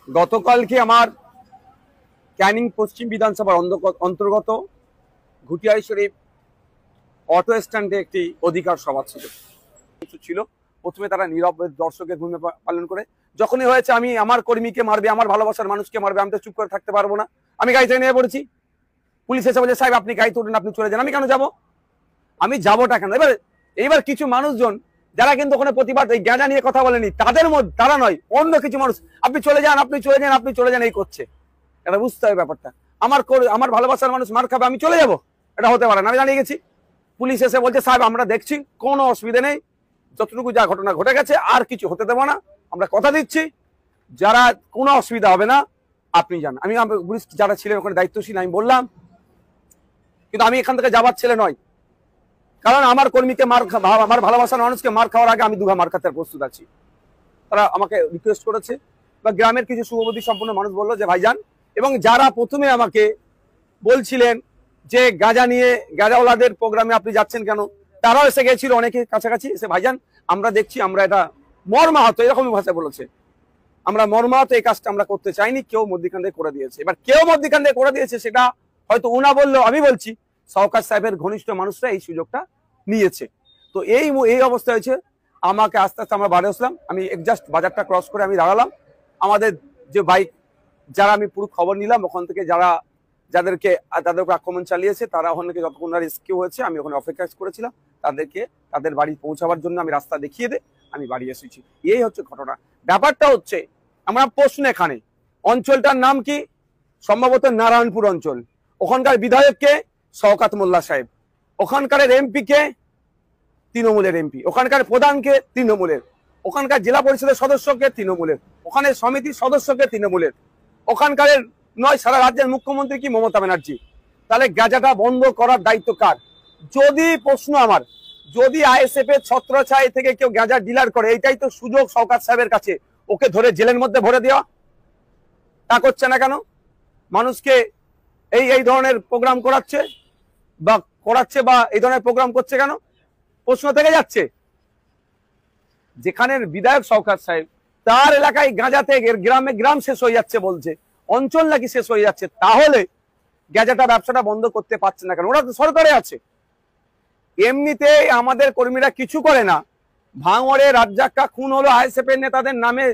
গতকালকে আমার ক্যানিং পশ্চিম বিধানসভার অন্তর্গত ঘুটিয়ারি শরীফ অটো স্ট্যান্ডে একটি অধিকার সভা ছিল। প্রথমে তারা নীরব দর্শকের ভূমিকা পালন করে, যখনই হয়েছে আমি আমার কর্মীকে মারবে, আমার ভালোবাসার মানুষকে মারবে, আমি তো চুপ করে থাকতে পারবো না। আমি গাড়িতে নিয়ে পড়েছি। পুলিশ এসে বলে, সাহেব আপনি গাড়িতে উঠেন, আপনি চলে যান। আমি কেন যাব? আমি যাবোটা কেন? এবার কিছু মানুষজন যারা কিন্তু ওখানে প্রতিবাদ এই গাঁজা নিয়ে কথা বলেনি, তাদের মধ্যে তারা নয়, অন্য কিছু মানুষ আপনি চলে যান, আপনি চলে যান, আপনি চলে যান এই করছে। এটা বুঝতে হবে ব্যাপারটা। আমার ভালোবাসার মানুষ মার খাবে, আমি চলে যাব, এটা হতে পারে না। আমি জানিয়ে গেছি। পুলিশ এসে বলছে, সাহেব আমরা দেখছি, কোনো অসুবিধা নেই, যতটুকু যা ঘটনা ঘটে গেছে আর কিছু হতে দেবো না, আমরা কথা দিচ্ছি, যারা কোনো অসুবিধা হবে না, আপনি যান। আমি পুলিশ যারা ছিলেন ওখানে দায়িত্বশীল, আমি বললাম, কিন্তু আমি এখান থেকে যাবার ছেলে নয়, কারণ আমার কর্মীকে আমার ভালোবাসার মানুষকে মার খাওয়ার আগে আমি দুঘা মার খাতে প্রস্তুত আছি। তারা আমাকে রিকোয়েস্ট করেছে, বা গ্রামের কিছু শুভবুদ্ধি সম্পন্ন মানুষ বললো যে ভাইজান, এবং যারা প্রথমে আমাকে বলছিলেন যে গাঁজা নিয়ে গাঁজাওয়ালাদের প্রোগ্রামে আপনি যাচ্ছেন কেন, তারাও এসে গেছিল অনেকে কাছাকাছি এসে, ভাইজান আমরা দেখছি, আমরা এটা মর্মাহত, এরকমই ভাষায় বলেছে, আমরা মর্মাহত, এই কাজটা আমরা করতে চাইনি, কেউ মধ্যিখান করে দিয়েছে। এবার কেউ মধ্যিখান করে দিয়েছে সেটা হয়তো উনা বললো, আমি বলছি সওকাত সাহেবের ঘনিষ্ঠ মানুষরা এই সুযোগটা নিয়েছে। তো এই অবস্থা হয়েছে। আমাকে আস্তে আস্তে আমরা বাড়ি আসলাম, আমি জাস্ট বাজারটা ক্রস করে আমি দাঁড়ালাম। আমাদের যে বাইক, যারা আমি পুরো খবর নিলাম ওখান থেকে, যাদেরকে তাদের উপর আক্রমণ চালিয়েছে, তারা ওখান থেকে যতক্ষণ রেস্কিউ হয়েছে, আমি ওখানে অপেক্ষা করেছিলাম তাদেরকে তাদের বাড়ি পৌঁছাবার জন্য। আমি রাস্তা দেখিয়ে আমি বাড়ি এসেছি। এই হচ্ছে ঘটনা। ব্যাপারটা হচ্ছে, আমরা প্রশ্ন এখানে, অঞ্চলটার নাম কি? সম্ভবত নারায়ণপুর অঞ্চল। ওখানকার বিধায়ককে শওকাত মোল্লা সাহেব, ওখানকার এমপি কে তৃণমূলের এমপি, ওখানকার প্রধানকে তৃণমূলের, ওখানকার জেলা পরিষদের সদস্যকে তৃণমূলের, ওখানে সমিতির সদস্যকে তৃণমূলের, ওখানকার নয় সারা রাজ্যের মুখ্যমন্ত্রী কি মমতা ব্যানার্জি। তাহলে গাঁজাটা বন্ধ করার দায়িত্ব কার? যদি প্রশ্ন আমার, যদি আইএসএফ এর ছত্রছায়া থেকে কেউ গাঁজা ডিলার করে, এইটাই তো সুযোগ শওকাত সাহেবের কাছে, ওকে ধরে জেলের মধ্যে ভরে দেওয়া। তা করছে না কেন? মানুষকে এই ধরনের প্রোগ্রাম করাচ্ছে বা এই ধরনের প্রোগ্রাম করছে কেন? প্রশ্ন থেকে যাচ্ছে। যেখানে বিধায়ক শওকাত সাহেব, তার এলাকায় গাঁজাতে গ্রাম শেষ হয়ে যাচ্ছে বলছে, অঞ্চল নাকি শেষ হয়ে যাচ্ছে, তাহলে গাঁজাটা ব্যবসাটা বন্ধ করতে পারছে না কেন? ওরা তো সরকারে আছে। এমনিতে আমাদের কর্মীরা কিছু করে না, ভাঙড়ে রাজ্জাক্কা খুন হলো, আইএসএফ এর নেতাদের নামে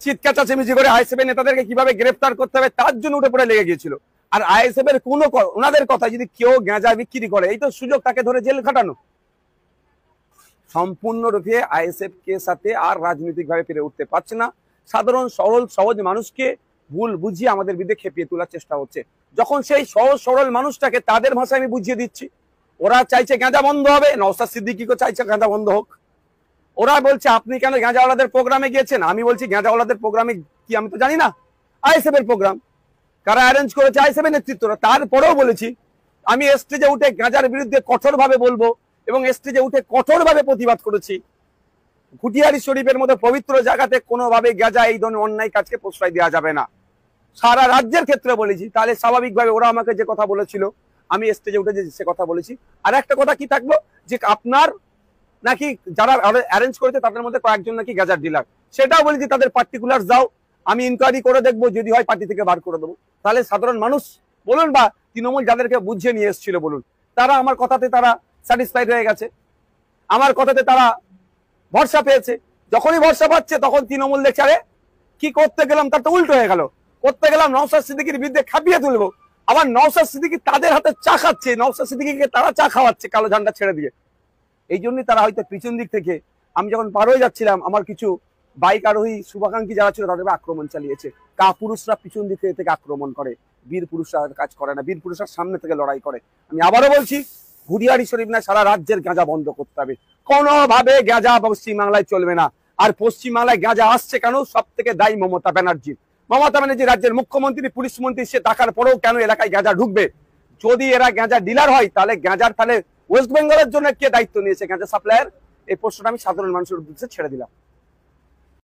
চিৎকার চেঁচামেচি করে আইএসএফ এর নেতাদেরকে কিভাবে গ্রেফতার করতে হবে তার জন্য উঠে পড়ে লেগে গিয়েছিল। আর আইএসএফ এর ওনাদের কথা, যদি কেউ গাঁজা বিক্রি করে, এই তো সুযোগ, তাকে ধরে জেল খাটানো। সম্পূর্ণরূপে আইএসএফ কে সাথে আর রাজনৈতিক ভাবে পেরে উঠতে পারছে না। সাধারণ সরল সহজ মানুষকে ভুল বুঝিয়ে আমাদের বিরুদ্ধে খেপিয়ে তোলার চেষ্টা হচ্ছে। যখন সেই সহজ সরল মানুষটাকে তাদের ভাষায় আমি বুঝিয়ে দিচ্ছি, ওরা চাইছে গাঁজা বন্ধ হবে, নওশাদ সিদ্দিকীকে চাইছে গাঁজা বন্ধ হোক। ওরা বলছে আপনি কেন গাঁজাওয়ালাদের প্রোগ্রামে গিয়েছেন? আমি বলছি গাঁজাওয়ালাদের প্রোগ্রামে কি আমি তো জানি না, আইএসএফ এর প্রোগ্রাম, কারা অ্যারেঞ্জ করেছে? আইএসএফ এর নেতৃত্বরা। তারপরেও বলেছি আমি স্টেজে উঠে গাঁজার বিরুদ্ধে কঠোরভাবে বলবো, এবং স্টেজে উঠে কঠোরভাবে প্রতিবাদ করেছি। ঘুটিয়ারি শরীফের মতো পবিত্র জায়গাতে কোনোভাবে গাঁজা এই ধরনের অন্যায় কাজকে প্রশ্রয় দেওয়া যাবে না। সারা রাজ্যের ক্ষেত্রে বলেছি। তাহলে স্বাভাবিকভাবে ওরা আমাকে যে কথা বলেছিল, আমি স্টেজে উঠে যে সে কথা বলেছি। আর একটা কথা কি থাকলো, যে আপনার নাকি যারা অ্যারেঞ্জ করেছে তাদের মধ্যে কয়েকজন নাকি গাঁজার ডিলার, সেটাও বলেছি তাদের পার্টিকুলার যাও, আমি ইনকোয়ারি করে দেখবো, যদি হয় পার্টি থেকে বার করে দেবো। তাহলে সাধারণ মানুষ বলুন বা তৃণমূল যাদেরকে বুঝিয়ে নিয়ে এসেছিল বলুন, তারা আমার কথাতে তারা স্যাটিসফাইড হয়ে গেছে, আমার কথাতে তারা ভরসা পেয়েছে। যখনই ভরসা পাচ্ছে তখন তৃণমূল দেখছে, আরে কি করতে গেলাম তার তো উল্টো হয়ে গেল, করতে গেলাম নওশাদ সিদ্দিকীর বিরুদ্ধে খাপিয়ে তুলবো, আবার নওশাদ সিদ্দিকী তাদের হাতে চা খাচ্ছে, নওশাদ সিদ্দিকীকে তারা চা খাওয়াচ্ছে কালো ঝান্ডা ছেড়ে দিয়ে। এই জন্যই তারা হয়তো পিছন দিক থেকে, আমি যখন পার হয়ে যাচ্ছিলাম, আমার কিছু বাইক আরোহী শুভাকাঙ্ক্ষী যারা ছিল তাদের আক্রমণ চালিয়েছে। পুরুষরা পিছন দিক থেকে আক্রমণ করে, বীর পুরুষরা কাজ করে না, বীর পুরুষরা সামনে থেকে লড়াই করে। আমি আবারও বলছি, ঘুটিয়ারি শরীফ না, সারা রাজ্যের গাঁজা বন্ধ করতে হবে। কোনোভাবে গাঁজা পশ্চিমবাংলায় চলবে না। আর পশ্চিমবাংলায় গাঁজা আসছে কেন? সব থেকে দায়ী মমতা ব্যানার্জি। মমতা ব্যানার্জি রাজ্যের মুখ্যমন্ত্রী, পুলিশ মন্ত্রী, সে টাকার পরেও কেন এলাকায় গাঁজা ঢুকবে? যদি এরা গাঁজা ডিলার হয়, তাহলে ওয়েস্ট বেঙ্গলের জন্য কে দায়িত্ব নিয়েছে গাঁজা সাপ্লাইয়ের? এই প্রশ্নটা আমি সাধারণ মানুষের উদ্দেশ্যে ছেড়ে দিলাম।